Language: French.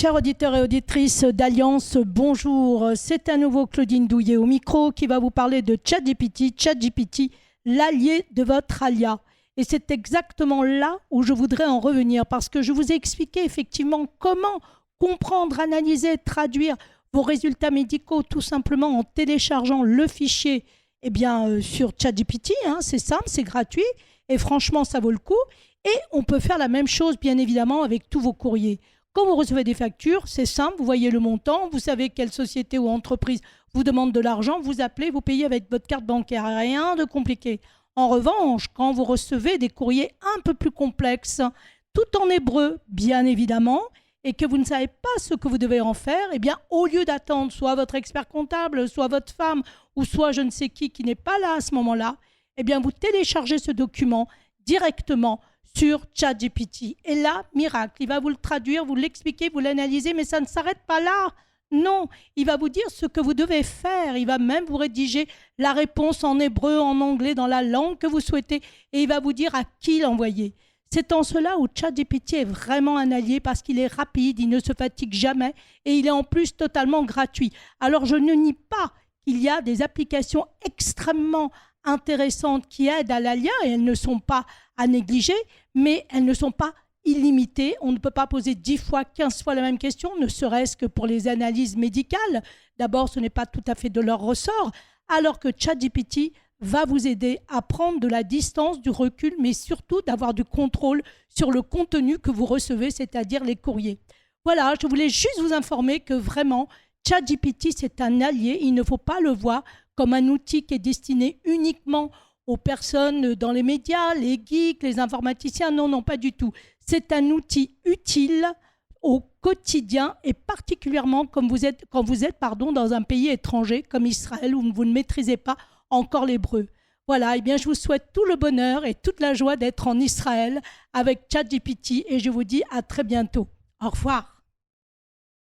Chers auditeurs et auditrices d'Alliance, bonjour. C'est à nouveau Claudine Douillet au micro qui va vous parler de ChatGPT. ChatGPT, l'allié de votre alia. Et c'est exactement là où je voudrais en revenir parce que je vous ai expliqué effectivement comment comprendre, analyser, traduire vos résultats médicaux tout simplement en téléchargeant le fichier sur ChatGPT. C'est simple, c'est gratuit et franchement, ça vaut le coup. Et on peut faire la même chose, bien évidemment, avec tous vos courriers. Quand vous recevez des factures, c'est simple, vous voyez le montant, vous savez quelle société ou entreprise vous demande de l'argent, vous appelez, vous payez avec votre carte bancaire. Rien de compliqué. En revanche, quand vous recevez des courriers un peu plus complexes, tout en hébreu, bien évidemment, et que vous ne savez pas ce que vous devez en faire, au lieu d'attendre soit votre expert comptable, soit votre femme, ou soit je ne sais qui n'est pas là à ce moment-là, vous téléchargez ce document directement sur ChatGPT. Et là, miracle, il va vous le traduire, vous l'expliquer, vous l'analyser, mais ça ne s'arrête pas là. Non, il va vous dire ce que vous devez faire. Il va même vous rédiger la réponse en hébreu, en anglais, dans la langue que vous souhaitez, et il va vous dire à qui l'envoyer. C'est en cela où ChatGPT est vraiment un allié parce qu'il est rapide, il ne se fatigue jamais et il est en plus totalement gratuit. Alors je ne nie pas qu'il y a des applications extrêmement intéressantes qui aident à l'alia et elles ne sont pas à négliger, mais elles ne sont pas illimitées. On ne peut pas poser 10 fois, 15 fois la même question, ne serait-ce que pour les analyses médicales. D'abord, ce n'est pas tout à fait de leur ressort, alors que ChatGPT va vous aider à prendre de la distance, du recul, mais surtout d'avoir du contrôle sur le contenu que vous recevez, c'est-à-dire les courriers. Voilà, je voulais juste vous informer que vraiment, ChatGPT, c'est un allié. Il ne faut pas le voir comme un outil qui est destiné uniquement aux personnes dans les médias, les geeks, les informaticiens. Non, non, pas du tout. C'est un outil utile au quotidien et particulièrement quand vous êtes dans un pays étranger comme Israël où vous ne maîtrisez pas encore l'hébreu. Voilà, je vous souhaite tout le bonheur et toute la joie d'être en Israël avec ChatGPT et je vous dis à très bientôt. Au revoir.